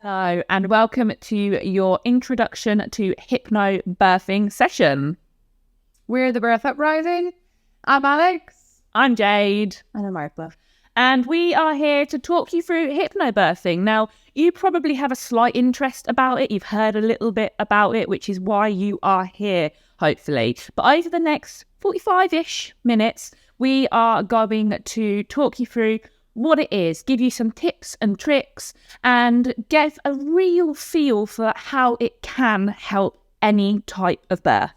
Hello, and welcome to your introduction to hypnobirthing session. We're the Birth Uprising. I'm Alex. I'm Jade. And I'm Martha. And we are here to talk you through hypnobirthing. Now, you probably have a slight interest about it. You've heard a little bit about it, which is why you are here, hopefully. But over the next 45-ish minutes, we are going to talk you through what it is, give you some tips and tricks, and give a real feel for how it can help any type of birth.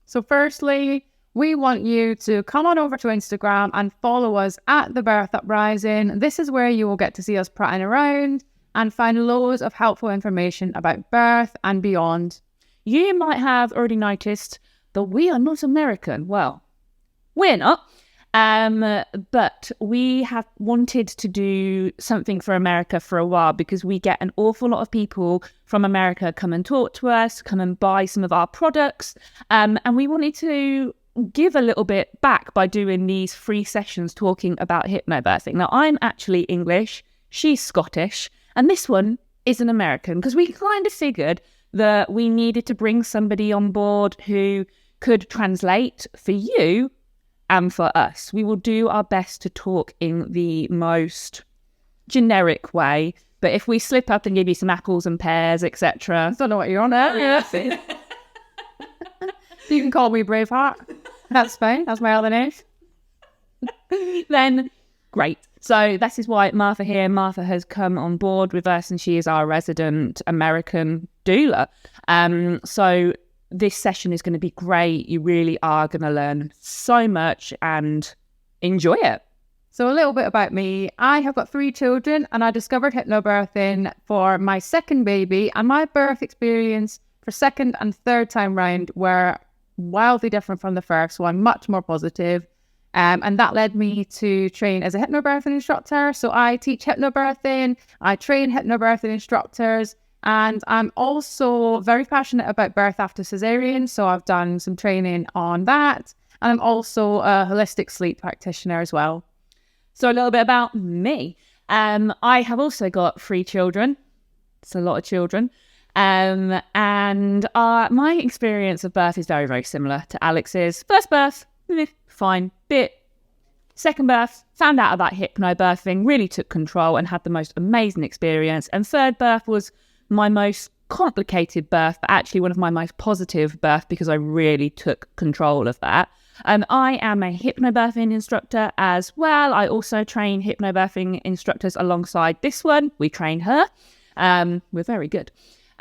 So firstly, we want you to come on over to Instagram and follow us at The Birth Uprising. This is where you will get to see us prattling around and find loads of helpful information about birth and beyond. You might have already noticed that we are not American. Well, we're not. But we have wanted to do something for America for a while because we get an awful lot of people from America come and talk to us, come and buy some of our products. And we wanted to give a little bit back by doing these free sessions talking about hypnobirthing. Now, I'm actually English, she's Scottish, and this one is an American because we kind of figured that we needed to bring somebody on board who could translate for you and for us. We will do our best to talk in the most generic way, but if we slip up and give you some apples and pears, etc. I don't know what you're on at. Yeah. You can call me Braveheart. That's fine. That's my other name. Then great. So this is why Martha here. Martha has come on board with us and she is our resident American doula. So this session is going to be great. You really are going to learn so much and enjoy it. So a little bit about me. I have got 3 children and I discovered hypnobirthing for my second baby, and my birth experience for second and third time round were wildly different from the first one, much more positive. And that led me to train as a hypnobirthing instructor. So I teach hypnobirthing, I train hypnobirthing instructors, and I'm also very passionate about birth after cesarean. So I've done some training on that. And I'm also a holistic sleep practitioner as well. So a little bit about me. I have also got 3 children. It's a lot of children. And my experience of birth is very, very similar to Alex's. First birth, fine, bit. Second birth, found out about hypnobirthing, really took control and had the most amazing experience. And third birth was my most complicated birth, but actually one of my most positive birth because I really took control of that. I am a hypnobirthing instructor as well. I also train hypnobirthing instructors alongside this one. We train her. We're very good.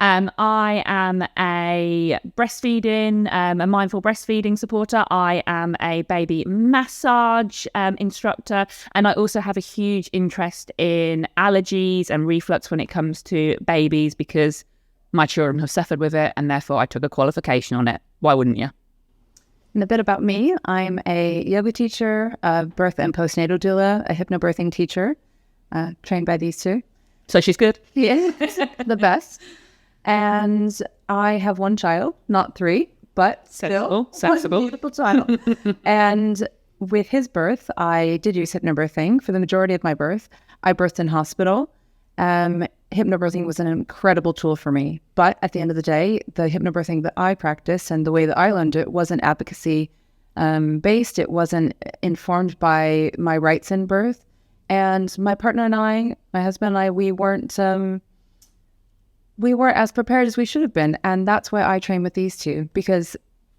I am a breastfeeding, a mindful breastfeeding supporter. I am a baby massage instructor. And I also have a huge interest in allergies and reflux when it comes to babies because my children have suffered with it and therefore I took a qualification on it. Why wouldn't you? And a bit about me. I'm a yoga teacher, a birth and postnatal doula, a hypnobirthing teacher, trained by these 2. So she's good? Yeah, the best. And I have 1 child, not 3, but still sensible. Beautiful child. And with his birth, I did use hypnobirthing for the majority of my birth. I birthed in hospital. Hypnobirthing was an incredible tool for me. But at the end of the day, the hypnobirthing that I practiced and the way that I learned it wasn't advocacy based. It wasn't informed by my rights in birth. And my partner and I, my husband and I, we weren't as prepared as we should have been. And that's why I train with these 2, because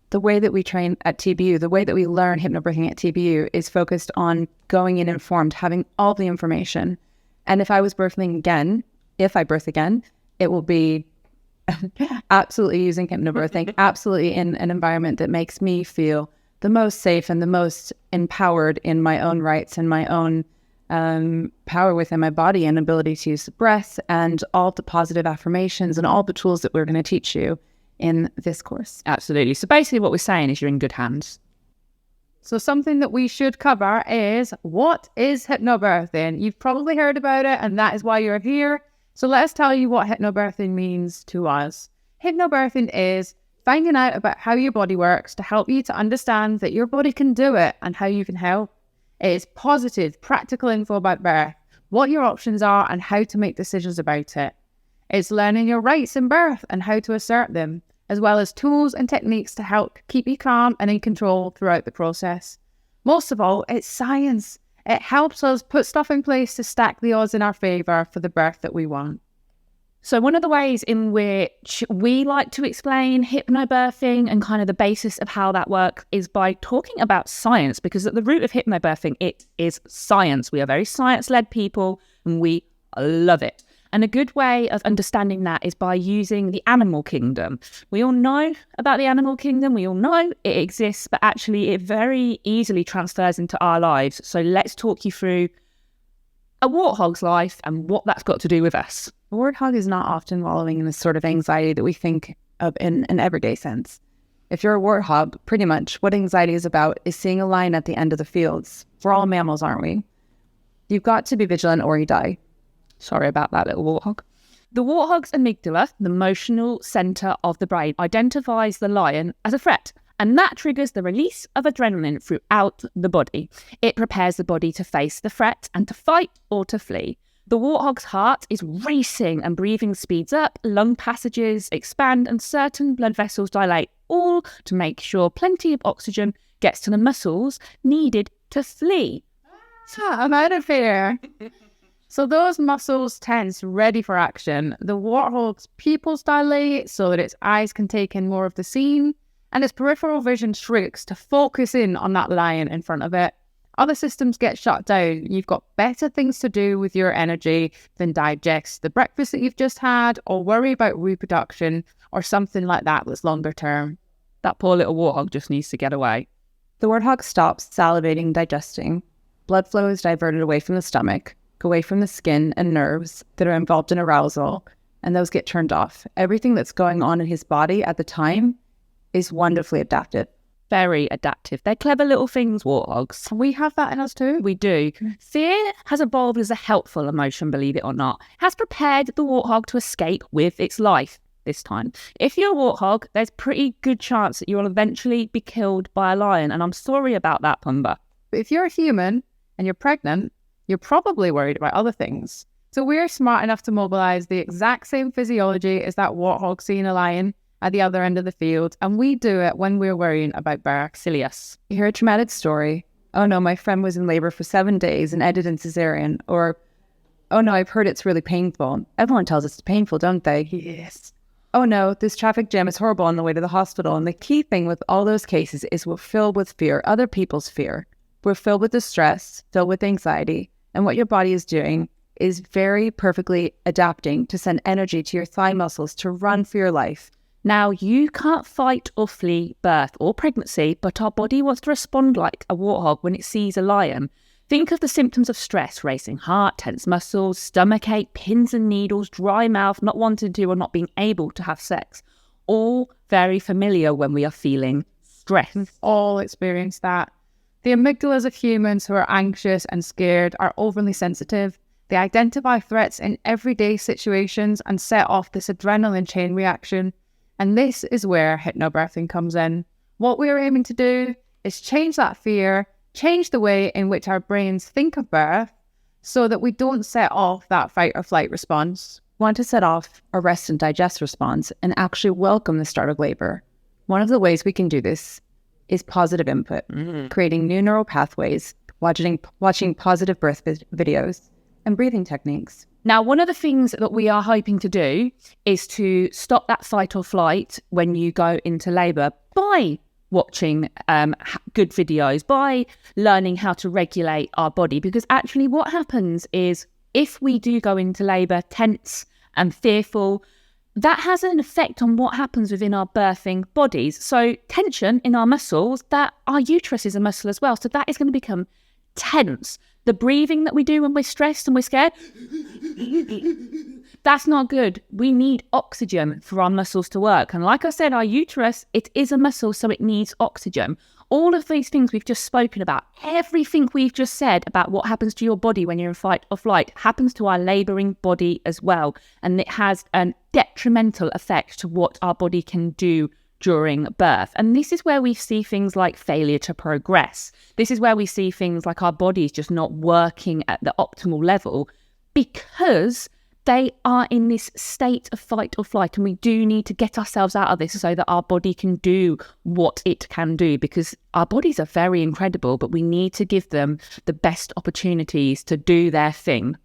the way that we train at TBU, the way that we learn hypnobirthing at TBU is focused on going in informed, having all the information. And if I was birthing again, if I birth again, it will be absolutely using hypnobirthing, absolutely in an environment that makes me feel the most safe and the most empowered in my own rights and my own power within my body and ability to use the breath and all the positive affirmations and all the tools that we're going to teach you in this course. Absolutely. So basically what we're saying is you're in good hands. So something that we should cover is, what is hypnobirthing? You've probably heard about it and that is why you're here. So let us tell you what hypnobirthing means to us. Hypnobirthing is finding out about how your body works to help you to understand that your body can do it and how you can help. It is positive, practical info about birth, what your options are and how to make decisions about it. It's learning your rights in birth and how to assert them, as well as tools and techniques to help keep you calm and in control throughout the process. Most of all, it's science. It helps us put stuff in place to stack the odds in our favour for the birth that we want. So one of the ways in which we like to explain hypnobirthing and kind of the basis of how that works is by talking about science, because at the root of hypnobirthing, it is science. We are very science-led people and we love it. And a good way of understanding that is by using the animal kingdom. We all know about the animal kingdom. We all know it exists, but actually it very easily transfers into our lives. So let's talk you through a warthog's life and what that's got to do with us. A warthog is not often wallowing in the sort of anxiety that we think of in an everyday sense. If you're a warthog, pretty much what anxiety is about is seeing a lion at the end of the fields. We're all mammals, aren't we? You've got to be vigilant or you die. Sorry about that, little warthog. The warthog's amygdala, the emotional centre of the brain, identifies the lion as a threat, and that triggers the release of adrenaline throughout the body. It prepares the body to face the threat and to fight or to flee. The warthog's heart is racing and breathing speeds up, lung passages expand and certain blood vessels dilate, all to make sure plenty of oxygen gets to the muscles needed to flee. I'm out of here. So those muscles tense, ready for action. The warthog's pupils dilate so that its eyes can take in more of the scene, and its peripheral vision shrinks to focus in on that lion in front of it. Other systems get shut down. You've got better things to do with your energy than digest the breakfast that you've just had or worry about reproduction or something like that that's longer term. That poor little warthog just needs to get away. The warthog stops salivating, digesting. Blood flow is diverted away from the stomach, away from the skin and nerves that are involved in arousal, and those get turned off. Everything that's going on in his body at the time is wonderfully adapted. Very adaptive. They're clever little things, warthogs. We have that in us too. We do. Fear has evolved as a helpful emotion, believe it or not. It has prepared the warthog to escape with its life this time. If you're a warthog, there's pretty good chance that you'll eventually be killed by a lion, and I'm sorry about that, Pumba. But if you're a human and you're pregnant, you're probably worried about other things. So we're smart enough to mobilise the exact same physiology as that warthog seeing a lion at the other end of the field, and we do it when we're worrying about birth. Silly us. You hear a traumatic story. Oh no, my friend was in labour for 7 days and ended in cesarean. Or, oh no, I've heard it's really painful. Everyone tells us it's painful, don't they? Yes. Oh no, this traffic jam is horrible on the way to the hospital. And the key thing with all those cases is we're filled with fear, other people's fear. We're filled with distress, filled with anxiety. And what your body is doing is very perfectly adapting to send energy to your thigh muscles to run for your life. Now, you can't fight or flee birth or pregnancy, but our body wants to respond like a warthog when it sees a lion. Think of the symptoms of stress: racing heart, tense muscles, stomachache, pins and needles, dry mouth, not wanting to or not being able to have sex. All very familiar when we are feeling stress. We've all experienced that. The amygdalas of humans who are anxious and scared are overly sensitive. They identify threats in everyday situations and set off this adrenaline chain reaction. And this is where hypnobirthing comes in. What we're aiming to do is change that fear, change the way in which our brains think of birth so that we don't set off that fight or flight response. Want to set off a rest and digest response and actually welcome the start of labour. One of the ways we can do this is positive input, creating new neural pathways, watching positive birth videos, and breathing techniques. Now, one of the things that we are hoping to do is to stop that fight or flight when you go into labour by watching good videos, by learning how to regulate our body. Because actually what happens is if we do go into labour tense and fearful, that has an effect on what happens within our birthing bodies. So tension in our muscles, that our uterus is a muscle as well. So that is going to become tense. The breathing that we do when we're stressed and we're scared, that's not good. We need oxygen for our muscles to work. And like I said, our uterus, it is a muscle, so it needs oxygen. All of these things we've just spoken about, everything we've just said about what happens to your body when you're in fight or flight happens to our labouring body as well. And it has a detrimental effect to what our body can do during birth. And this is where we see things like failure to progress. This is where we see things like our bodies just not working at the optimal level because they are in this state of fight or flight, and we do need to get ourselves out of this so that our body can do what it can do, because our bodies are very incredible, but we need to give them the best opportunities to do their thing.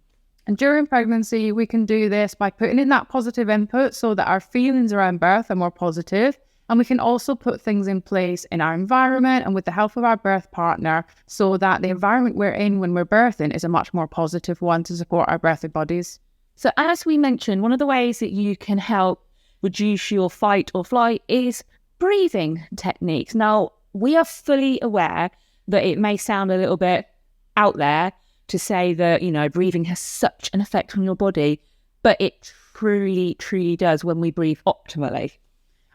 And during pregnancy, we can do this by putting in that positive input so that our feelings around birth are more positive. And we can also put things in place in our environment and with the help of our birth partner so that the environment we're in when we're birthing is a much more positive one to support our birthing bodies. So as we mentioned, one of the ways that you can help reduce your fight or flight is breathing techniques. Now, we are fully aware that it may sound a little bit out there to say that, you know, breathing has such an effect on your body, but it truly, truly does when we breathe optimally.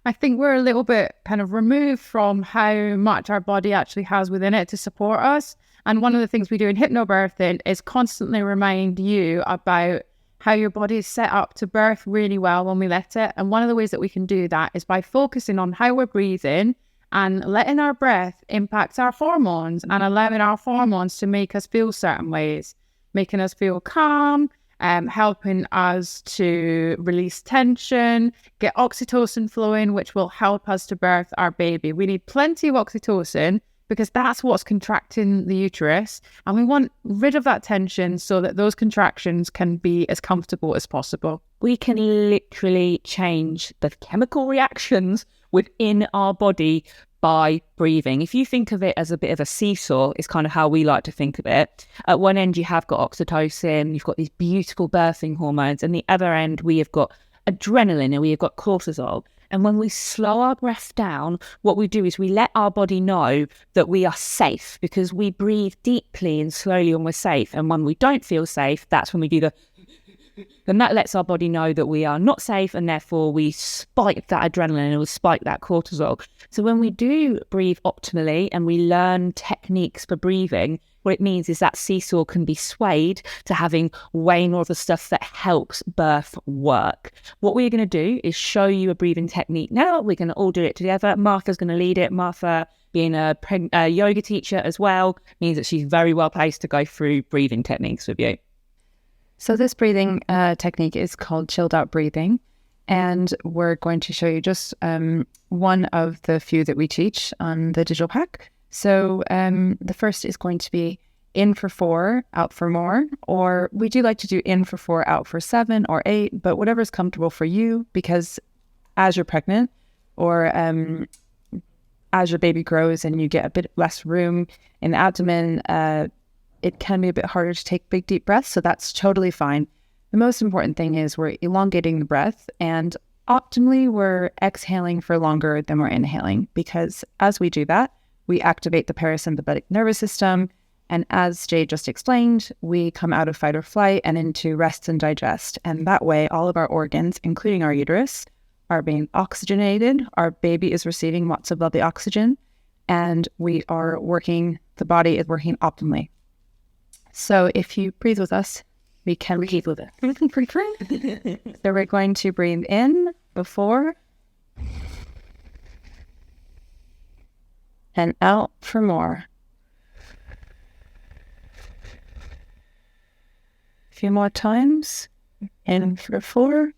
I think we're a little bit kind of removed from how much our body actually has within it to support us. And one of the things we do in hypnobirthing is constantly remind you about how your body is set up to birth really well when we let it. And one of the ways that we can do that is by focusing on how we're breathing and letting our breath impact our hormones and allowing our hormones to make us feel certain ways, making us feel calm, helping us to release tension, get oxytocin flowing, which will help us to birth our baby. We need plenty of oxytocin because that's what's contracting the uterus. And we want rid of that tension so that those contractions can be as comfortable as possible. We can literally change the chemical reactions within our body by breathing. If you think of it as a bit of a seesaw, is kind of how we like to think of it. At one end, you have got oxytocin, you've got these beautiful birthing hormones, and the other end, we have got adrenaline and we have got cortisol. And when we slow our breath down, what we do is we let our body know that we are safe, because we breathe deeply and slowly when we're safe. And when we don't feel safe, that's when we do then that lets our body know that we are not safe, and therefore we spike that adrenaline and we spike that cortisol. So when we do breathe optimally and we learn techniques for breathing, what it means is that seesaw can be swayed to having way more of the stuff that helps birth work. What we're going to do is show you a breathing technique now. We're going to all do it together. Martha's going to lead it. Martha, being a yoga teacher as well, means that she's very well placed to go through breathing techniques with you. So this breathing technique is called chilled out breathing. And we're going to show you just one of the few that we teach on the digital pack. So the first is going to be in for 4, out for more, or we do like to do in for 4, out for 7 or 8, but whatever's comfortable for you, because as you're pregnant or as your baby grows and you get a bit less room in the abdomen, it can be a bit harder to take big, deep breaths. So that's totally fine. The most important thing is we're elongating the breath, and optimally we're exhaling for longer than we're inhaling, because as we do that, we activate the parasympathetic nervous system. And as Jay just explained, we come out of fight or flight and into rest and digest. And that way, all of our organs, including our uterus, are being oxygenated. Our baby is receiving lots of lovely oxygen, and we are working, the body is working optimally. So if you breathe with us, we can breathe with it. So we're going to breathe in before and out for more. A few more times. In for 4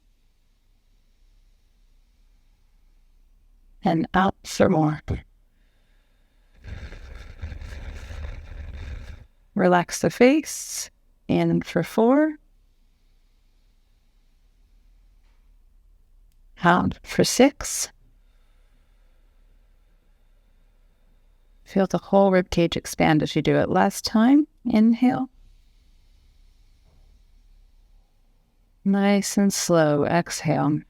and out for more. Relax the face. In for 4. Out for 6. Feel the whole rib cage expand as you do it. Last time. Inhale. Nice and slow. Exhale.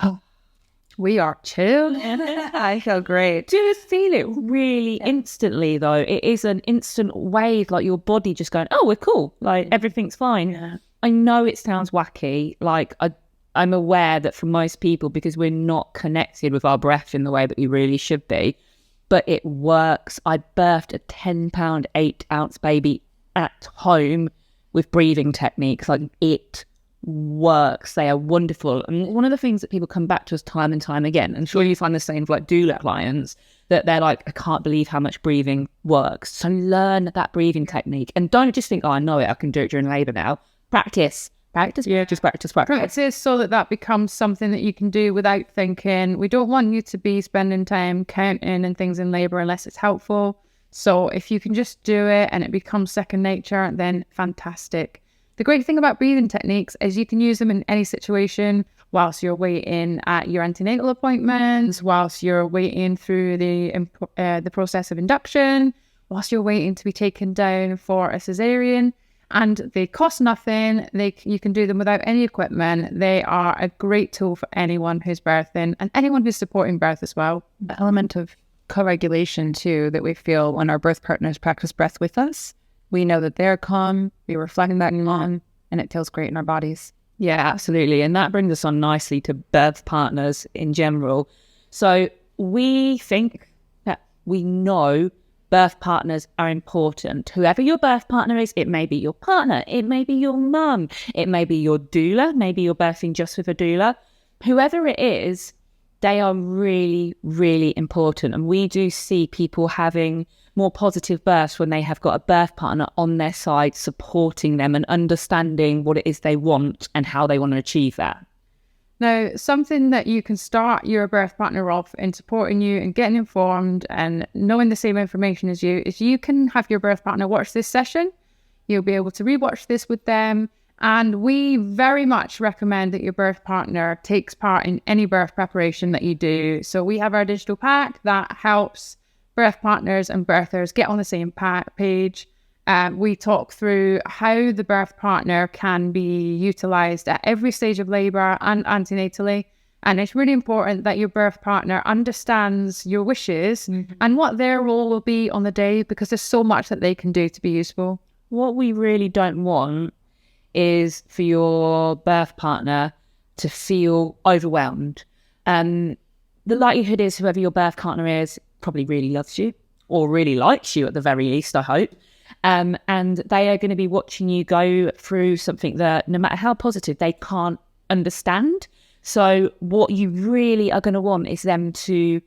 Oh. We are chilled. I feel great. Do you feel it really instantly, though? It is an instant wave, like your body just going, oh, we're cool. Like, everything's fine. Yeah. I know it sounds wacky. Like, I'm aware that for most people, because we're not connected with our breath in the way that we really should be, but it works. I birthed a 10-pound, 8-ounce baby at home with breathing techniques. Like, it works. They are wonderful. And one of the things that people come back to us time and time again, and sure you find the same with like doula clients, that they're like, I can't believe how much breathing works. So learn that breathing technique and don't just think, oh, I know it, I can do it during labour now. Practice. Just practice. Practice so that becomes something that you can do without thinking. We don't want you to be spending time counting and things in labour unless it's helpful. So if you can just do it and it becomes second nature, then fantastic. The great thing about breathing techniques is you can use them in any situation, whilst you're waiting at your antenatal appointments, whilst you're waiting through the process of induction, whilst you're waiting to be taken down for a cesarean. And they cost nothing. You can do them without any equipment. They are a great tool for anyone who's birthing and anyone who's supporting birth as well. The element of co-regulation too that we feel when our birth partners practice breath with us. We know that they're calm, we reflect that calm, and it feels great in our bodies. Yeah, absolutely. And that brings us on nicely to birth partners in general. So we think that we know birth partners are important. Whoever your birth partner is, it may be your partner, it may be your mum, it may be your doula, maybe you're birthing just with a doula. Whoever it is, they are really, really important. And we do see people having more positive births when they have got a birth partner on their side, supporting them and understanding what it is they want and how they want to achieve that. Now, something that you can start your birth partner off in supporting you and getting informed and knowing the same information as you is you can have your birth partner watch this session. You'll be able to rewatch this with them. And we very much recommend that your birth partner takes part in any birth preparation that you do. So we have our digital pack that helps birth partners and birthers get on the same page. We talk through how the birth partner can be utilised at every stage of labour and antenatally. And it's really important that your birth partner understands your wishes and what their role will be on the day, because there's so much that they can do to be useful. What we really don't want is for your birth partner to feel overwhelmed. The likelihood is whoever your birth partner is probably really loves you or really likes you at the very least, I hope. And they are going to be watching you go through something that no matter how positive, they can't understand. So what you really are going to want is them to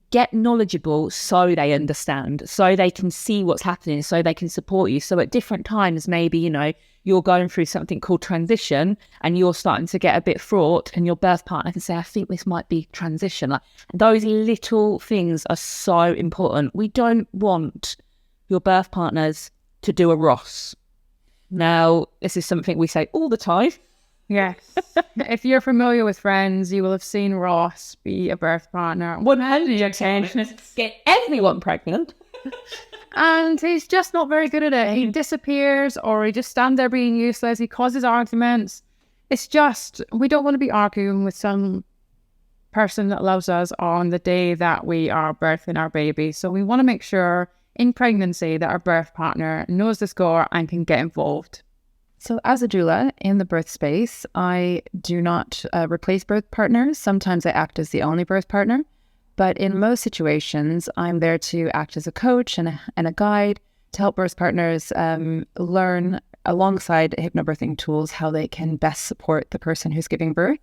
get knowledgeable so they understand, so they can see what's happening, so they can support you. So at different times, maybe, you know, you're going through something called transition and you're starting to get a bit fraught and your birth partner can say, I think this might be transition. Like, those little things are so important. We don't want your birth partners to do a Ross. Now, this is something we say all the time. Yes. If you're familiar with Friends, you will have seen Ross be a birth partner. 100% get everyone pregnant. And he's just not very good at it. He disappears or he just stands there being useless. He causes arguments. It's just, we don't want to be arguing with some person that loves us on the day that we are birthing our baby. So we want to make sure in pregnancy that our birth partner knows the score and can get involved. So as a doula in the birth space, I do not replace birth partners. Sometimes I act as the only birth partner. But in most situations, I'm there to act as a coach and a guide to help birth partners learn alongside hypnobirthing tools how they can best support the person who's giving birth.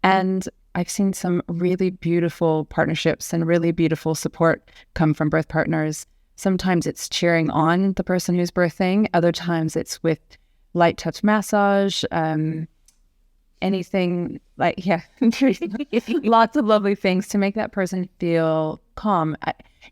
And I've seen some really beautiful partnerships and really beautiful support come from birth partners. Sometimes it's cheering on the person who's birthing. Other times it's with light touch massage, anything like, lots of lovely things to make that person feel calm.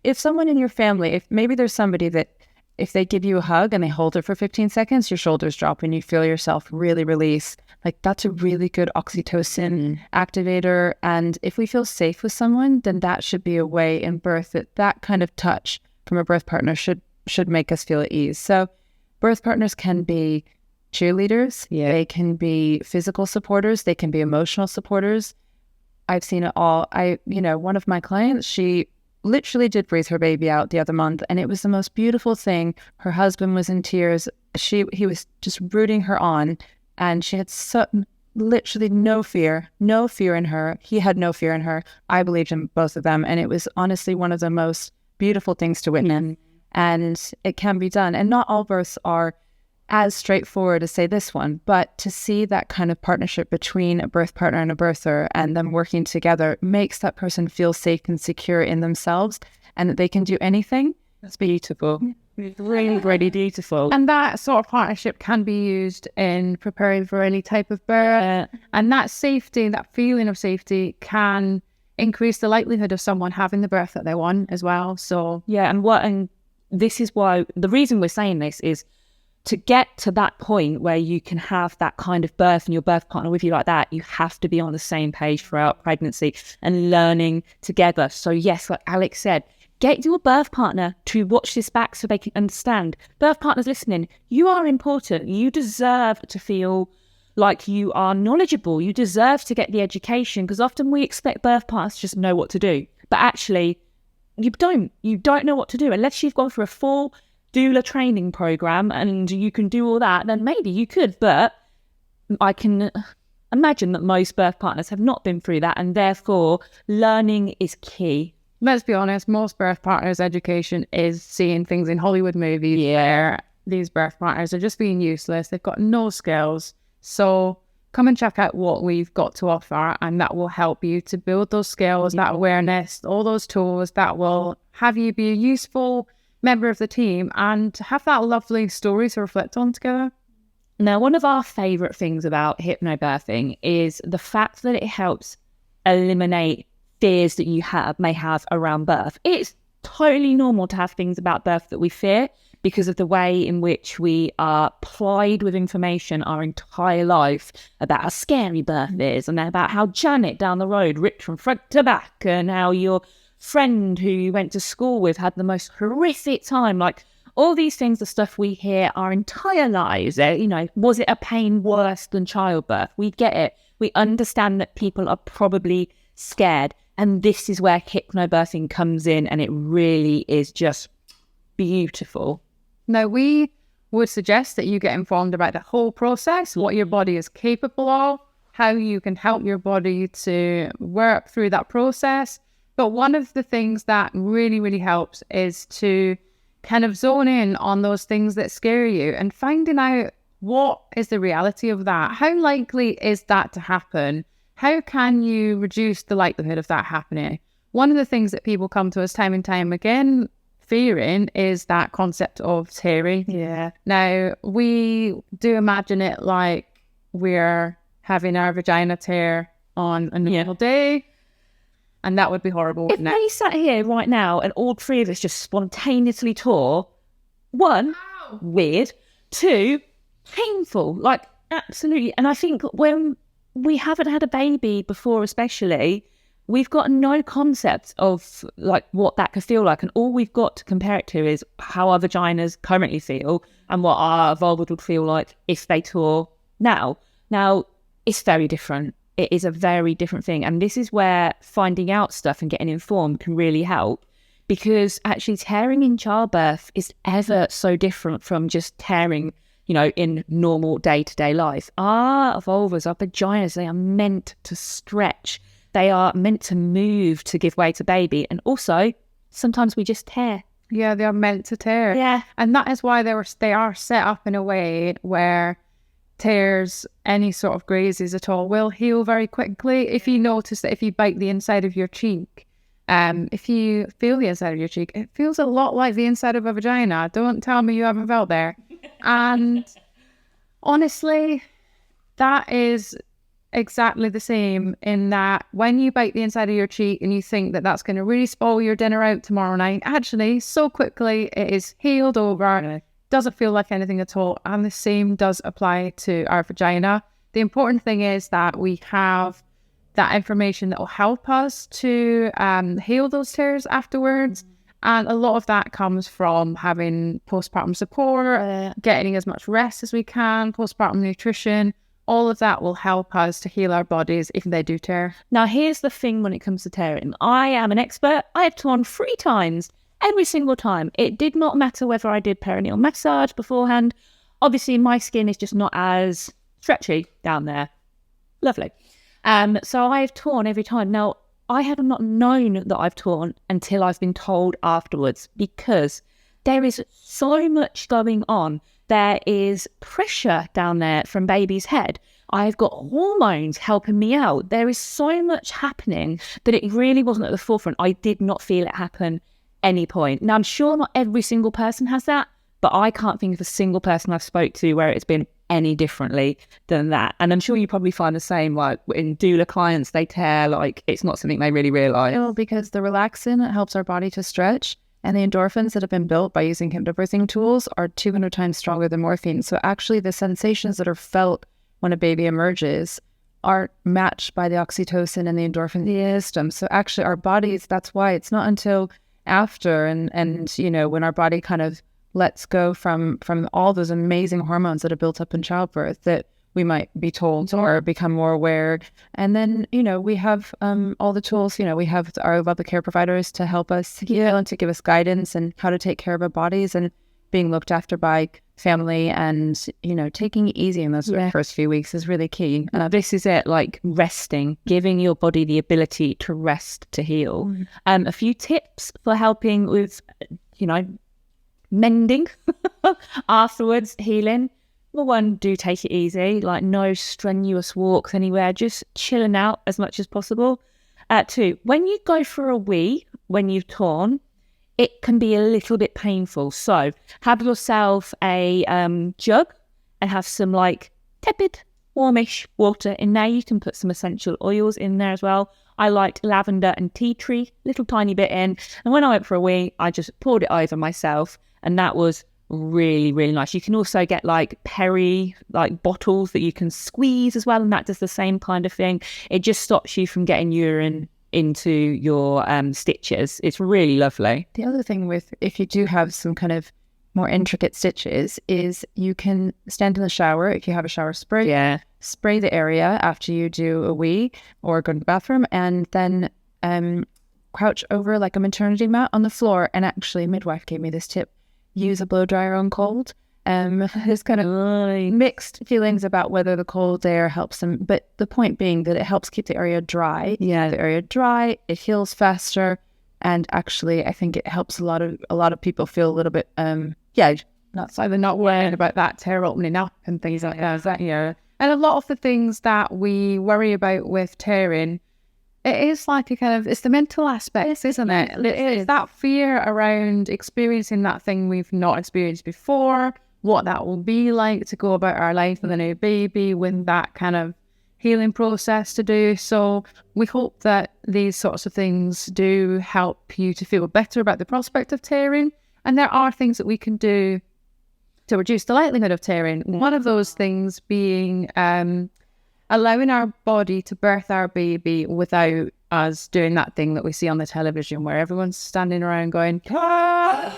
If someone in your family, if maybe there's somebody that if they give you a hug and they hold it for 15 seconds, your shoulders drop and you feel yourself really release, like that's a really good oxytocin activator. And if we feel safe with someone, then that should be a way in birth that kind of touch from a birth partner should make us feel at ease. So birth partners can be cheerleaders, they can be physical supporters, they can be emotional supporters. I've seen it all. One of my clients, she literally did breathe her baby out the other month, and it was the most beautiful thing. Her husband was in tears. He was just rooting her on, and she had literally no fear in her. He had no fear in her. I believed in both of them, and it was honestly one of the most beautiful things to witness. And it can be done. And not all births are as straightforward as say this one, but to see that kind of partnership between a birth partner and a birther and them working together makes that person feel safe and secure in themselves and that they can do anything. That's beautiful. Really, really beautiful. And that sort of partnership can be used in preparing for any type of birth. And that safety, that feeling of safety can increase the likelihood of someone having the birth that they want as well. So yeah, and this is why the reason we're saying this is to get to that point where you can have that kind of birth and your birth partner with you like that, you have to be on the same page throughout pregnancy and learning together. So yes, like Alex said, get your birth partner to watch this back so they can understand. Birth partners listening, you are important. You deserve to feel like you are knowledgeable. You deserve to get the education, because often we expect birth partners to just know what to do. But actually, you don't. You don't know what to do. Unless you've gone through a full doula training program and you can do all that, then maybe you could. But I can imagine that most birth partners have not been through that, and therefore learning is key. let's be honest, most birth partners' education is seeing things in Hollywood movies where these birth partners are just being useless. They've got no skills. So come and check out what we've got to offer, and that will help you to build those skills, that awareness, all those tools that will have you be a useful member of the team and have that lovely story to reflect on together. Now, one of our favourite things about hypnobirthing is the fact that it helps eliminate fears that you may have around birth. It's totally normal to have things about birth that we fear because of the way in which we are plied with information our entire life about how scary birth is, and about how Janet down the road ripped from front to back, and how your friend who you went to school with had the most horrific time. Like, all these things are stuff we hear our entire lives. You know, was it a pain worse than childbirth? We get it. We understand that people are probably scared. And this is where hypnobirthing comes in, and it really is just beautiful. Now, we would suggest that you get informed about the whole process, what your body is capable of, how you can help your body to work through that process. But one of the things that really, really helps is to kind of zone in on those things that scare you and finding out what is the reality of that. How likely is that to happen? How can you reduce the likelihood of that happening? One of the things that people come to us time and time again fearing is that concept of tearing. Yeah. Now, we do imagine it like we're having our vagina tear on a normal day, and that would be horrible. If they sat here right now and all three of us just spontaneously tore, one, weird, two, painful, like absolutely. And I think when we haven't had a baby before, especially, we've got no concept of like what that could feel like, and all we've got to compare it to is how our vaginas currently feel and what our vulvas would feel like if they tore now. Now, it's very different. It is a very different thing, and this is where finding out stuff and getting informed can really help, because actually tearing in childbirth is ever so different from just tearing, you know, in normal day-to-day life. Our vulvas, our vaginas, they are meant to stretch. They are meant to move to give way to baby. And also, sometimes we just tear. Yeah, they are meant to tear. Yeah. And that is why they are set up in a way where tears, any sort of grazes at all, will heal very quickly. If you notice that if you bite the inside of your cheek, if you feel the inside of your cheek, it feels a lot like the inside of a vagina. Don't tell me you haven't felt there. And honestly, that is exactly the same, in that when you bite the inside of your cheek and you think that that's going to really spoil your dinner out tomorrow night, actually, so quickly it is healed over, doesn't feel like anything at all. And the same does apply to our vagina. The important thing is that we have that information that will help us to heal those tears afterwards. And a lot of that comes from having postpartum support, getting as much rest as we can, postpartum nutrition. All of that will help us to heal our bodies if they do tear. Now, here's the thing when it comes to tearing. I am an expert. I have torn 3 times, every single time. It did not matter whether I did perineal massage beforehand. Obviously, my skin is just not as stretchy down there. Lovely. So I have torn every time. Now, I have not known that I've torn until I've been told afterwards, because there is so much going on there is pressure down there from baby's head. I've got hormones helping me out. There is so much happening that it really wasn't at the forefront. I did not feel it happen any point. Now, I'm sure not every single person has that, but I can't think of a single person I've spoke to where it's been any differently than that. And I'm sure you probably find the same, like in doula clients, they tear, like it's not something they really realise. No, because the relaxin helps our body to stretch, and the endorphins that have been built by using hypnobirthing tools are 200 times stronger than morphine. So actually the sensations that are felt when a baby emerges are matched by the oxytocin and the endorphin system. So actually our bodies, that's why it's not until after and you know, when our body kind of lets go from all those amazing hormones that are built up in childbirth that we might be told or become more aware. And then, you know, we have all the tools, you know, we have our lovely care providers to help us heal and to give us guidance and how to take care of our bodies and being looked after by family. And, you know, taking it easy in those first few weeks is really key. This is it, like resting, giving your body the ability to rest, to heal. A few tips for helping with, you know, mending afterwards, healing. Number one, do take it easy, like no strenuous walks anywhere, just chilling out as much as possible. Two, when you go for a wee, when you've torn, it can be a little bit painful. So have yourself a jug and have some like tepid, warmish water in there. You can put some essential oils in there as well. I liked lavender and tea tree, little tiny bit in. And when I went for a wee, I just poured it over myself. And that was really, really nice. You can also get like peri, like bottles that you can squeeze as well. And that does the same kind of thing. It just stops you from getting urine into your stitches. It's really lovely. The other thing with, if you do have some kind of more intricate stitches, is you can stand in the shower. If you have a shower spray, spray the area after you do a wee or go to the bathroom, and then crouch over like a maternity mat on the floor. And actually, midwife gave me this tip: use a blow dryer on cold. There's kind of mixed feelings about whether the cold air helps them, but the point being that it helps keep the area dry. The area dry, it heals faster, and actually, I think it helps a lot of people feel a little bit not so they're not worried about that tear opening up and things like that. And a lot of the things that we worry about with tearing, it is like a kind of, it's the mental aspects, isn't it? It's that fear around experiencing that thing we've not experienced before, what that will be like to go about our life with a new baby, with that kind of healing process to do. So we hope that these sorts of things do help you to feel better about the prospect of tearing. And there are things that we can do to reduce the likelihood of tearing. One of those things being allowing our body to birth our baby without us doing that thing that we see on the television where everyone's standing around going, ah!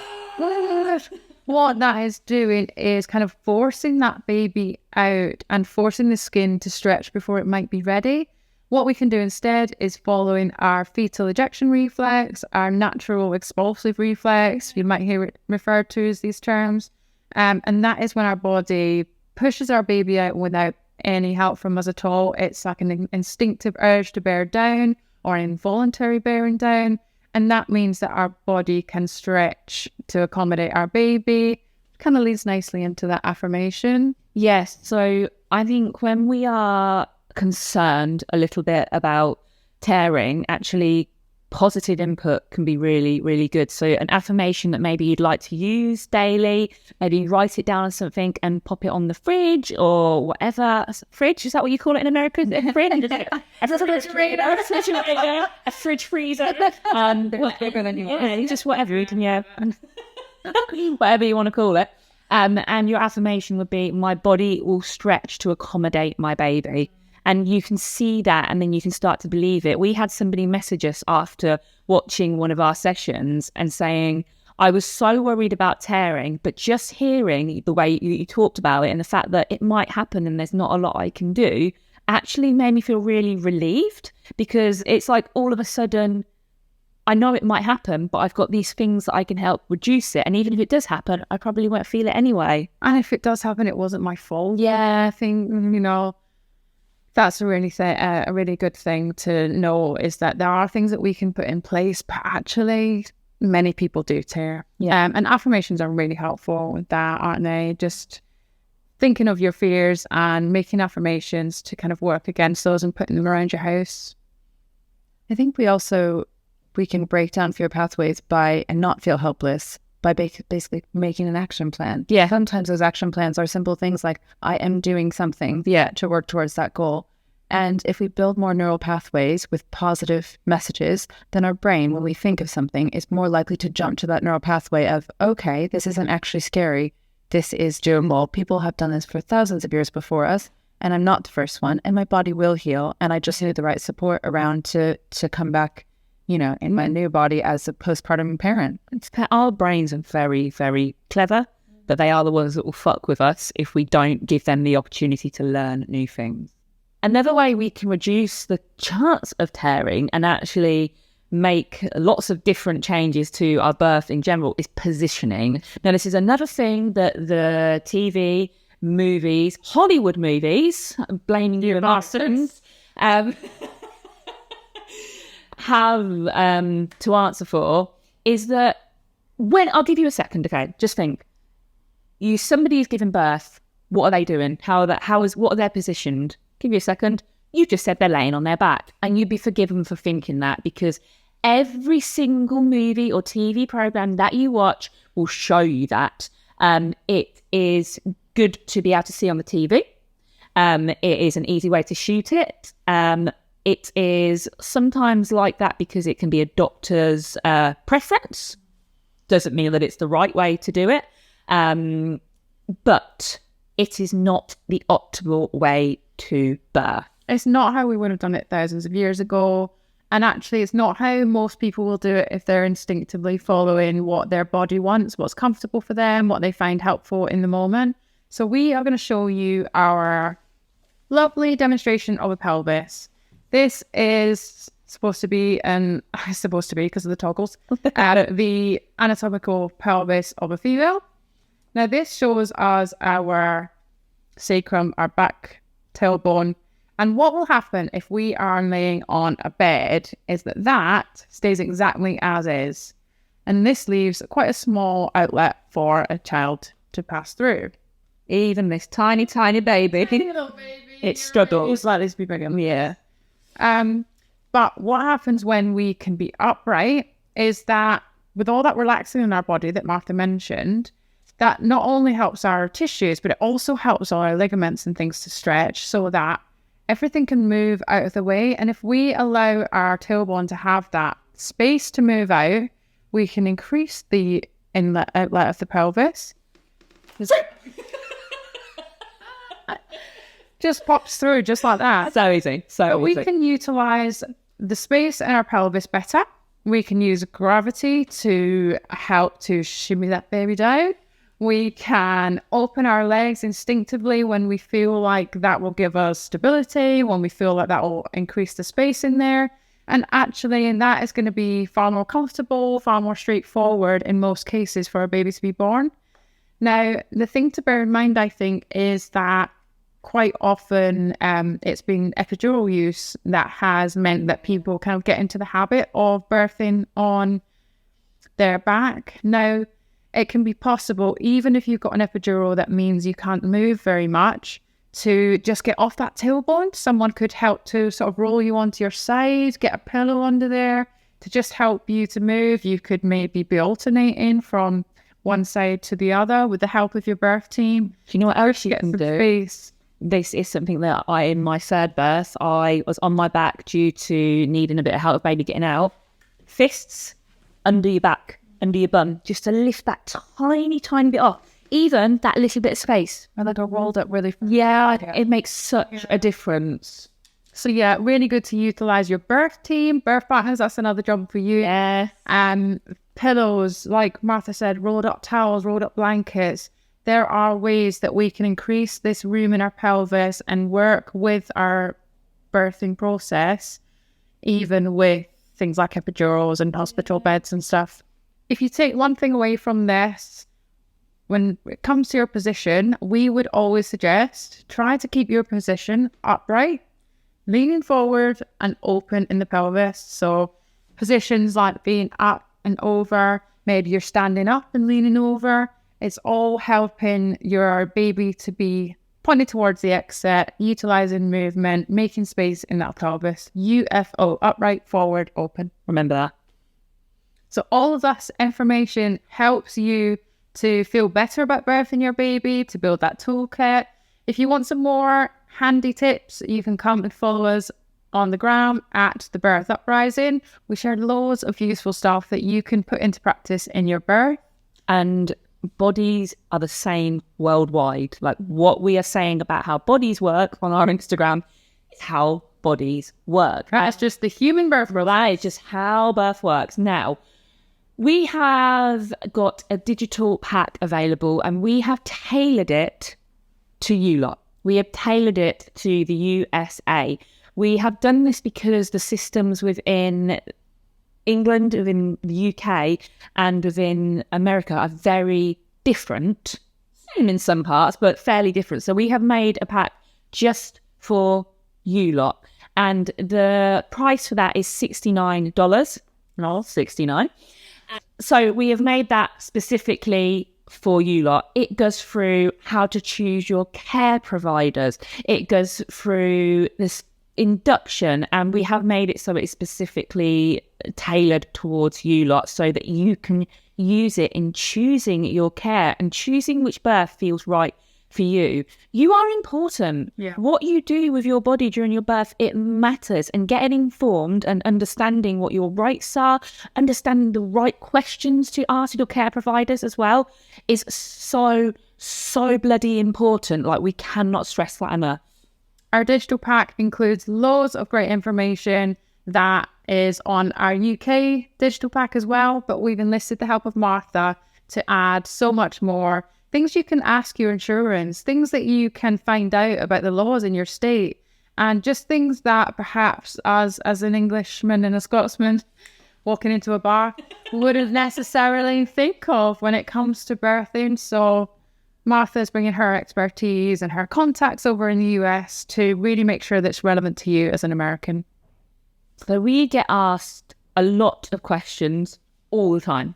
What that is doing is kind of forcing that baby out and forcing the skin to stretch before it might be ready. What we can do instead is following our fetal ejection reflex, our natural expulsive reflex. You might hear it referred to as these terms. And that is when our body pushes our baby out without any help from us at all. It's like an instinctive urge to bear down or an involuntary bearing down. And that means that our body can stretch to accommodate our baby. Kind of leads nicely into that affirmation. Yes. So I think when we are concerned a little bit about tearing, actually positive input can be really, really good. So an affirmation that maybe you'd like to use daily, maybe write it down on something and pop it on the fridge or whatever. Fridge, is that what you call it in America? A fridge? A fridge freezer. Just whatever you can, whatever you want to call it. And your affirmation would be, my body will stretch to accommodate my baby. And you can see that, and then you can start to believe it. We had somebody message us after watching one of our sessions and saying, I was so worried about tearing, but just hearing the way you talked about it and the fact that it might happen and there's not a lot I can do actually made me feel really relieved, because it's like all of a sudden, I know it might happen, but I've got these things that I can help reduce it. And even if it does happen, I probably won't feel it anyway. And if it does happen, it wasn't my fault. I think, that's a really good thing to know, is that there are things that we can put in place, but actually many people do tear. And affirmations are really helpful with that, aren't they? Just thinking of your fears and making affirmations to kind of work against those and putting them around your house. I think we can break down fear pathways and not feel helpless by basically making an action plan. Yeah. Sometimes those action plans are simple things like, I am doing something to work towards that goal. And if we build more neural pathways with positive messages, then our brain, when we think of something, is more likely to jump to that neural pathway of, okay, this isn't actually scary. This is doable. People have done this for thousands of years before us, and I'm not the first one, and my body will heal, and I just need the right support around to come back, in my new body as a postpartum parent. Our brains are very, very clever, but they are the ones that will fuck with us if we don't give them the opportunity to learn new things. Another way we can reduce the chance of tearing and actually make lots of different changes to our birth in general is positioning. Now, this is another thing that the TV, movies, Hollywood movies, I'm blaming you bastards, have to answer for, is that I'll give you a second, okay, just think. Somebody is giving birth, what are they doing? What are they positioned? Give you a second. You just said they're laying on their back, and you'd be forgiven for thinking that, because every single movie or TV program that you watch will show you that. It is good to be able to see on the TV. It is an easy way to shoot it. It is sometimes like that because it can be a doctor's preference. Doesn't mean that it's the right way to do it. But it is not the optimal way to birth. It's not how we would have done it thousands of years ago. And actually, it's not how most people will do it if they're instinctively following what their body wants, what's comfortable for them, what they find helpful in the moment. So we are going to show you our lovely demonstration of a pelvis. This is supposed to be because of the toggles, the anatomical pelvis of a female. Now, this shows us our sacrum, our back tailbone. And what will happen if we are laying on a bed is that stays exactly as is. And this leaves quite a small outlet for a child to pass through. Even this tiny, tiny baby, it struggles. Like this be bigger. Yeah. But what happens when we can be upright is that with all that relaxing in our body that Martha mentioned, that not only helps our tissues, but it also helps all our ligaments and things to stretch so that everything can move out of the way. And if we allow our tailbone to have that space to move out, we can increase the inlet outlet of the pelvis. Just pops through just like that. So easy. We can utilize the space in our pelvis better. We can use gravity to help to shimmy that baby down. We can open our legs instinctively when we feel like that will give us stability, when we feel like that will increase the space in there. And actually, that is going to be far more comfortable, far more straightforward in most cases for a baby to be born. Now, the thing to bear in mind, I think, is that quite often it's been epidural use that has meant that people kind of get into the habit of birthing on their back. Now, it can be possible, even if you've got an epidural that means you can't move very much, to just get off that tailbone. Someone could help to sort of roll you onto your side, get a pillow under there to just help you to move. You could maybe be alternating from one side to the other with the help of your birth team. Do you know what else you can do? Space. This is something that in my third birth, I was on my back due to needing a bit of help with baby getting out. Fists under your back, under your bum, just to lift that tiny, tiny bit off. Even that little bit of space. And like a rolled up really. Yeah, it makes such a difference. So yeah, really good to utilize your birth team, birth partners. That's another job for you. Yeah. Pillows, like Martha said, rolled up towels, rolled up blankets. There are ways that we can increase this room in our pelvis and work with our birthing process, even with things like epidurals and hospital beds and stuff. If you take one thing away from this, when it comes to your position, we would always suggest try to keep your position upright, leaning forward and open in the pelvis. So positions like being up and over. Maybe you're standing up and leaning over. It's all helping your baby to be pointed towards the exit, utilizing movement, making space in that pelvis. UFO, upright, forward, open. Remember that. So all of that information helps you to feel better about birthing your baby, to build that toolkit. If you want some more handy tips, you can come and follow us on the gram at The Birth Uprising. We share loads of useful stuff that you can put into practice in your birth. And bodies are the same worldwide. Like what we are saying about how bodies work on our Instagram is how bodies work. That's just the human birth rule. That is just how birth works. Now, we have got a digital pack available and we have tailored it to you lot. We have tailored it to the USA. We have done this because the systems within England, within the UK and within America are very different. Same in some parts, but fairly different. So we have made a pack just for you lot. And the price for that is $69. No, 69. So we have made that specifically for you lot. It goes through how to choose your care providers. It goes through this induction, and we have made it so it's specifically tailored towards you lot so that you can use it in choosing your care and choosing which birth feels right for you. You are important. Yeah. What you do with your body during your birth, it matters. And getting informed and understanding what your rights are, understanding the right questions to ask your care providers as well is so bloody important. Like, we cannot stress that enough. Our digital pack includes loads of great information that is on our UK digital pack as well, but we've enlisted the help of Martha to add so much more. Things you can ask your insurance, things that you can find out about the laws in your state, and just things that perhaps as an Englishman and a Scotsman walking into a bar wouldn't necessarily think of when it comes to birthing. So Martha's bringing her expertise and her contacts over in the US to really make sure that's relevant to you as an American. So we get asked a lot of questions all the time.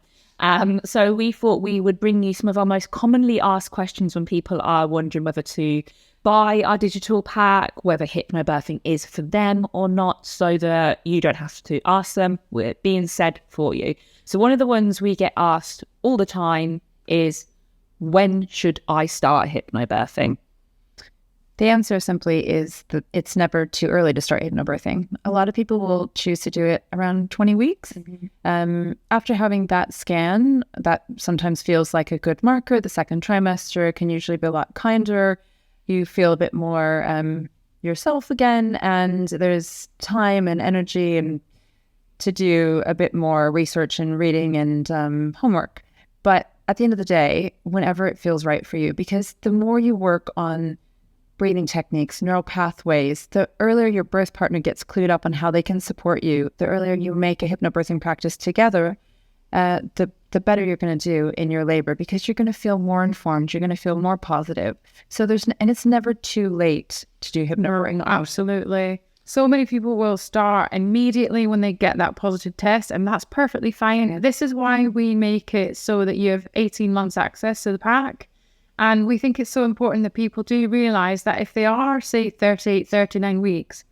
So we thought we would bring you some of our most commonly asked questions when people are wondering whether to buy our digital pack, whether hypnobirthing is for them or not, so that you don't have to ask them. We're being said for you. So one of the ones we get asked all the time is, when should I start hypnobirthing? The answer simply is that it's never too early to start hypnobirthing. A lot of people will choose to do it around 20 weeks. After having that scan, that sometimes feels like a good marker. The second trimester can usually be a lot kinder. You feel a bit more yourself again, and there's time and energy and to do a bit more research and reading and homework. But at the end of the day, whenever it feels right for you, because the more you work on breathing techniques, neural pathways, the earlier your birth partner gets clued up on how they can support you, the earlier you make a hypnobirthing practice together, the better you're going to do in your labor, because you're going to feel more informed, you're going to feel more positive. So and it's never too late to do hypnobirthing. Absolutely. So many people will start immediately when they get that positive test, and that's perfectly fine. This is why we make it so that you have 18 months access to the pack. And we think it's so important that people do realise that if they are, say, 38, 39 weeks,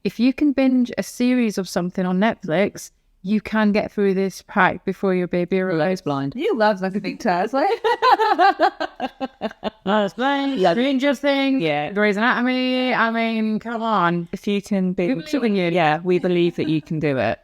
if you can binge a series of something on Netflix, you can get through this pack before your baby arrives. Blind. You love like a big test, like Stranger Things, Yeah. Grey's Anatomy. I mean, come on. If you can be, We believe in you. yeah, we believe that you can do it.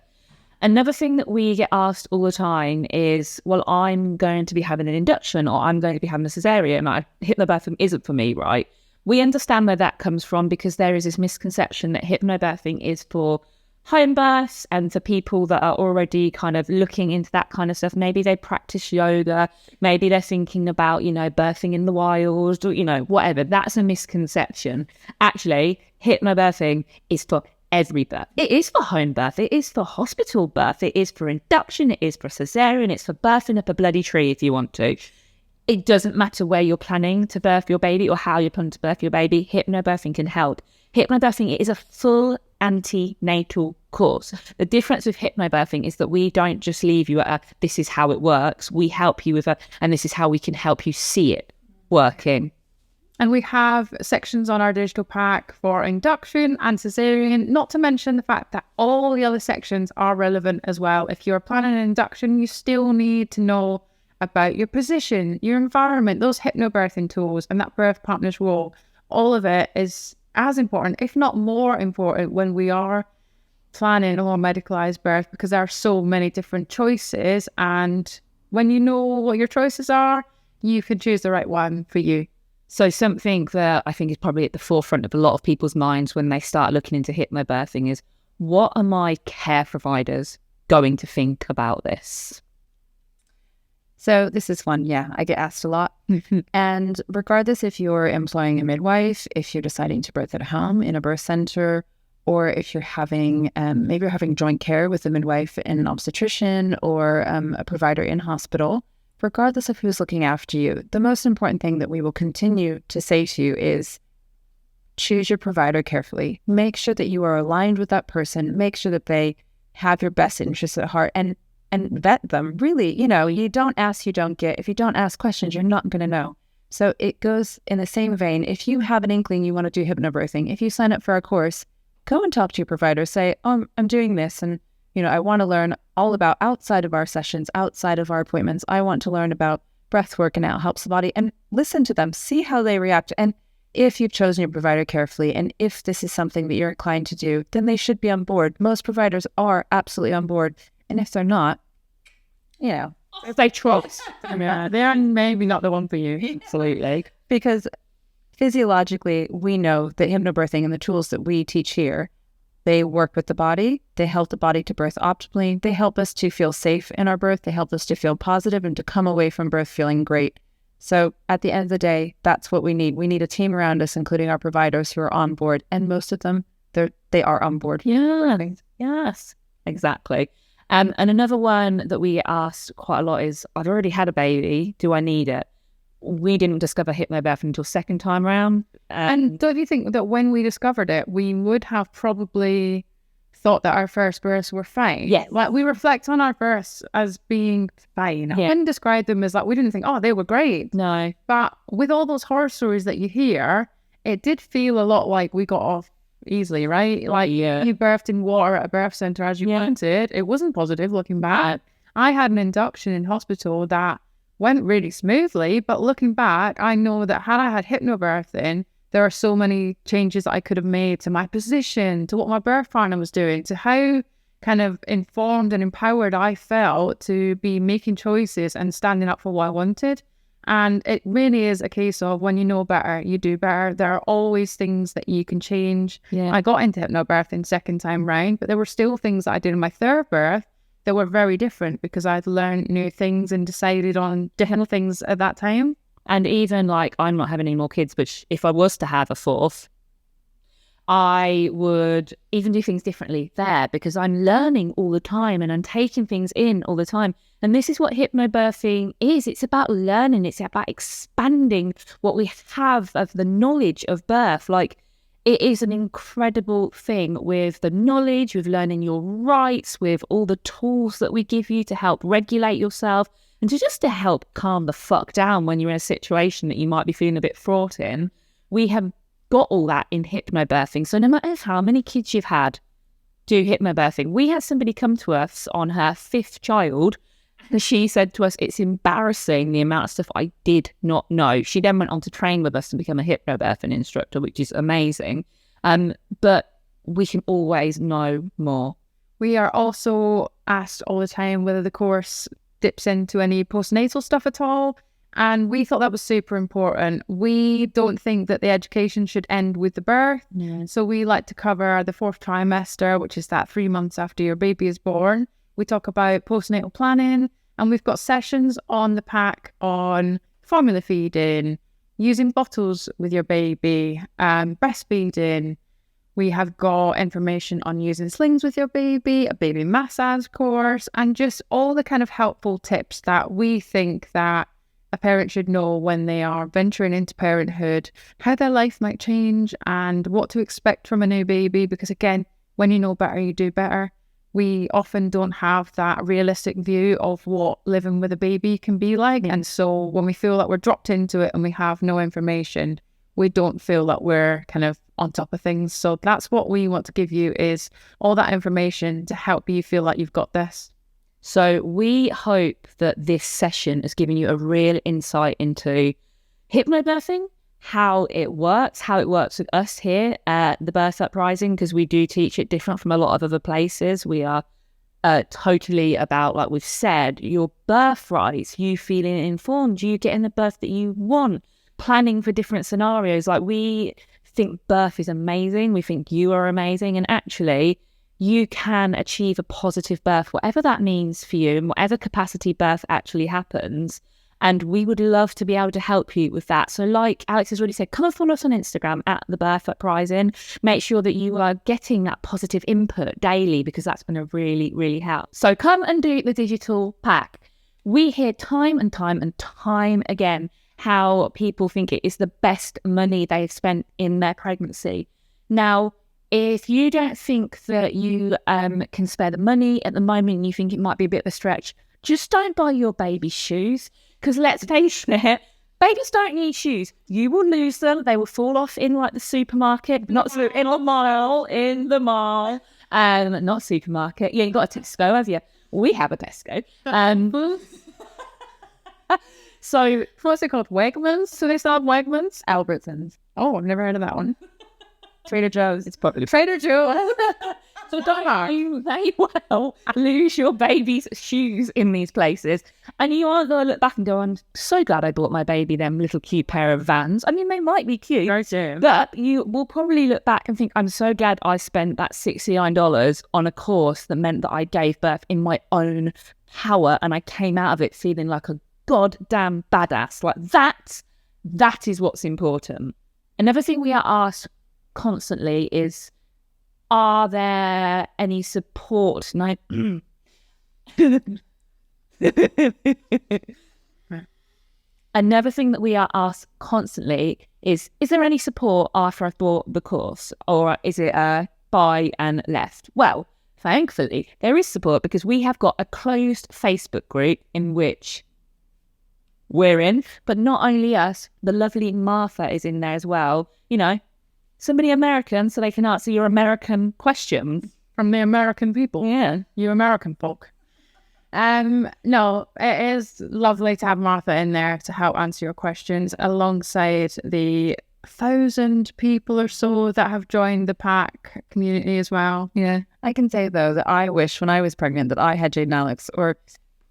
Another thing that we get asked all the time is, well, I'm going to be having an induction, or I'm going to be having a cesarean. Hypnobirthing isn't for me, right? We understand where that comes from, because there is this misconception that hypnobirthing is for home births and for people that are already kind of looking into that kind of stuff. Maybe they practice yoga, maybe they're thinking about, birthing in the wild, or, whatever. That's a misconception. Actually, hypnobirthing is for every birth. It is for home birth, it is for hospital birth, it is for induction, it is for cesarean, it's for birthing up a bloody tree if you want to. It doesn't matter where you're planning to birth your baby or how you're planning to birth your baby, hypnobirthing can help. Hypnobirthing is a full antenatal course. The difference with hypnobirthing is that we don't just leave you at this is how it works. We help you with and this is how we can help you see it working. And we have sections on our digital pack for induction and cesarean, not to mention the fact that all the other sections are relevant as well. If you're planning an induction, you still need to know about your position, your environment, those hypnobirthing tools, and that birth partner's role. All of it is as important, if not more important, when we are planning a more medicalized birth, because there are so many different choices. And when you know what your choices are, you can choose the right one for you. So something that I think is probably at the forefront of a lot of people's minds when they start looking into hypnobirthing is, what are my care providers going to think about this? So this is one, yeah, I get asked a lot. And regardless if you're employing a midwife, if you're deciding to birth at home in a birth center, or if you're having, maybe you're having joint care with a midwife and an obstetrician or a provider in hospital, regardless of who's looking after you, the most important thing that we will continue to say to you is choose your provider carefully. Make sure that you are aligned with that person. Make sure that they have your best interests at heart, and vet them. Really, you don't ask, you don't get. If you don't ask questions, you're not going to know. So it goes in the same vein. If you have an inkling you want to do hypnobirthing, if you sign up for a course, go and talk to your provider. Say, oh, I'm doing this, and I want to learn all about outside of our sessions, outside of our appointments. I want to learn about breath work and how it helps the body, and listen to them, see how they react. And if you've chosen your provider carefully, and if this is something that you're inclined to do, then they should be on board. Most providers are absolutely on board. And if they're not, if they trust, they're maybe not the one for you. Absolutely. Because physiologically, we know that hypnobirthing and the tools that we teach here, they work with the body. They help the body to birth optimally. They help us to feel safe in our birth. They help us to feel positive and to come away from birth feeling great. So at the end of the day, that's what we need. We need a team around us, including our providers who are on board. And most of them, they are on board. Yeah, yes, exactly. And another one that we asked quite a lot is, I've already had a baby. Do I need it? We didn't discover hypnobirthing until second time round. And don't you think that when we discovered it, we would have probably thought that our first births were fine? Yes. Like, we reflect on our births as being fine. Yeah. I wouldn't describe them as like, we didn't think, oh, they were great. No. But with all those horror stories that you hear, it did feel a lot like we got off easily, right? Like, you birthed in water at a birth center as you wanted. It wasn't positive looking back. I had an induction in hospital that went really smoothly, but looking back, I know that had I had hypnobirthing, there are so many changes that I could have made to my position, to what my birth partner was doing, to how kind of informed and empowered I felt to be making choices and standing up for what I wanted. And it really is a case of, when you know better, you do better. There are always things that you can change. Yeah. I got into hypnobirthing second time round, but there were still things that I did in my third birth that were very different because I'd learned new things and decided on different things at that time. And even like, I'm not having any more kids, but if I was to have a fourth, I would even do things differently there because I'm learning all the time and I'm taking things in all the time. And this is what hypnobirthing is. It's about learning. It's about expanding what we have of the knowledge of birth. Like, it is an incredible thing with the knowledge, with learning your rights, with all the tools that we give you to help regulate yourself and to help calm the fuck down when you're in a situation that you might be feeling a bit fraught in. We have got all that in hypnobirthing. So no matter how many kids you've had, do hypnobirthing. We had somebody come to us on her fifth child. And she said to us, it's embarrassing the amount of stuff I did not know. She then went on to train with us and become a hypnobirthing instructor, which is amazing. But we can always know more. We are also asked all the time whether the course dips into any postnatal stuff at all. And we thought that was super important. We don't think that the education should end with the birth. Yeah. So we like to cover the fourth trimester, which is that 3 months after your baby is born. We talk about postnatal planning, and we've got sessions on the pack on formula feeding, using bottles with your baby, breastfeeding. We have got information on using slings with your baby, a baby massage course, and just all the kind of helpful tips that we think that a parent should know when they are venturing into parenthood, how their life might change and what to expect from a new baby. Because again, when you know better, you do better. We often don't have that realistic view of what living with a baby can be like. And so when we feel that we're dropped into it and we have no information, we don't feel that we're kind of on top of things. So that's what we want to give you, is all that information to help you feel like you've got this. So we hope that this session has given you a real insight into hypnobirthing, how it works with us here at the Birth Uprising, because we do teach it different from a lot of other places. We are totally about, like we've said, your birthrights, you feeling informed, you getting the birth that you want, planning for different scenarios. Like, we think birth is amazing. We think you are amazing. And actually, you can achieve a positive birth, whatever that means for you, and whatever capacity birth actually happens. And we would love to be able to help you with that. So like Alex has already said, come and follow us on Instagram at the Birth Uprising. Make sure that you are getting that positive input daily, because that's going to really, really help. So come and do the digital pack. We hear time and time again how people think it is the best money they've spent in their pregnancy. Now, if you don't think that you can spare the money at the moment, and you think it might be a bit of a stretch, just don't buy your baby shoes. Because let's face it, babies don't need shoes. You will lose them. They will fall off in like the supermarket, not so in the mall, not supermarket. Yeah, you got a Tesco, have you? We have a Tesco. So What's it called? Wegmans? So they sell Wegmans? Albertsons. Oh, I've never heard of that one. Trader Joe's. It's probably Trader Joe. So don't you very well lose your baby's shoes in these places. And you aren't going to look back and go, I'm so glad I bought my baby them little cute pair of Vans. I mean, they might be cute, but you will probably look back and think, I'm so glad I spent that $69 on a course that meant that I gave birth in my own power, and I came out of it feeling like a goddamn badass. Like that is what's important. Another thing we are asked constantly is, are there any support? Another thing that we are asked constantly is there any support after I've bought the course, or is it buy and left? Well, thankfully, there is support, because we have got a closed Facebook group in which we're in, but not only us, the lovely Martha is in there as well. You know, somebody American, so they can answer your American questions. From the American people. Yeah. You American folk. No, it is lovely to have Martha in there to help answer your questions, alongside the 1,000 people or so that have joined the pack community as well. Yeah. I can say, though, that I wish when I was pregnant that I had Jade and Alex or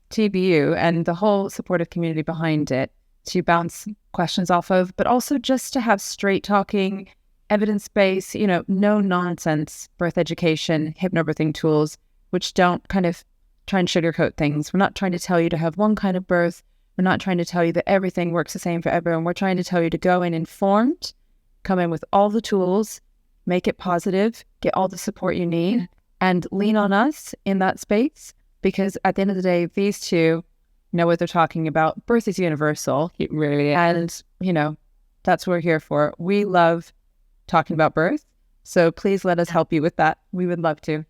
TBU and the whole supportive community behind it to bounce questions off of, but also just to have straight talking, evidence-based, no nonsense birth education, hypnobirthing tools, which don't kind of try and sugarcoat things. We're not trying to tell you to have one kind of birth. We're not trying to tell you that everything works the same for everyone. We're trying to tell you to go in informed, come in with all the tools, make it positive, get all the support you need, and lean on us in that space. Because at the end of the day, these two know what they're talking about. Birth is universal. It really is. And, that's what we're here for. We love talking about birth. So please let us help you with that. We would love to.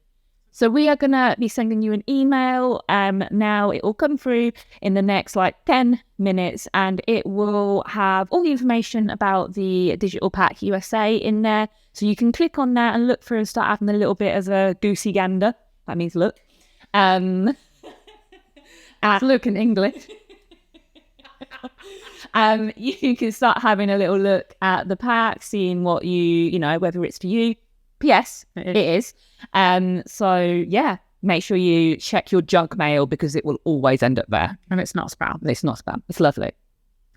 So we are going to be sending you an email. Now it will come through in the next 10 minutes, and it will have all the information about the Digital Pack USA in there. So you can click on that and look through and start having a little bit of a goosey gander. That means look. Look in English. You can start having a little look at the pack, seeing what whether it's for you. Yes, it is. So yeah, make sure you check your junk mail, because it will always end up there. And it's not spam. It's not spam. It's lovely.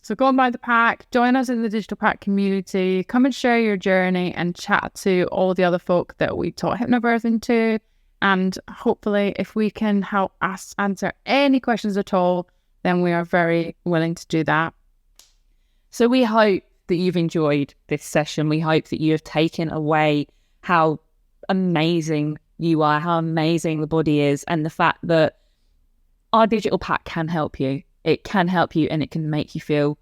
So go and buy the pack, join us in the Digital Pack community, come and share your journey and chat to all the other folk that we taught hypnobirthing to. And hopefully, if we can help us answer any questions at all, then we are very willing to do that. So we hope that you've enjoyed this session. We hope that you have taken away how amazing you are, how amazing the body is, and the fact that our digital pack can help you. It can help you, and it can make you feel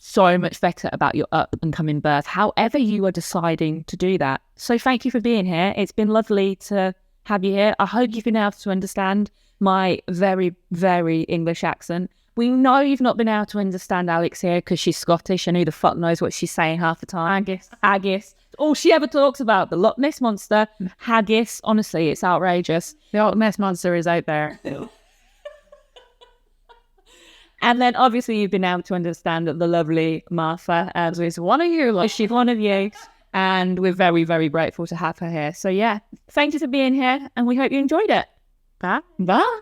so much better about your up and coming birth, however you are deciding to do that. So thank you for being here. It's been lovely to have you here. I hope you've been able to understand my very, very English accent. We know you've not been able to understand Alex here because she's Scottish and who the fuck knows what she's saying half the time. Haggis. All she ever talks about, the Loch Ness Monster, haggis. Honestly, it's outrageous. The Loch Ness Monster is out there. And then obviously you've been able to understand the lovely Martha as is one of you, like she's one of you. And we're very, very grateful to have her here. So yeah, thank you for being here and we hope you enjoyed it. Bye. Bye.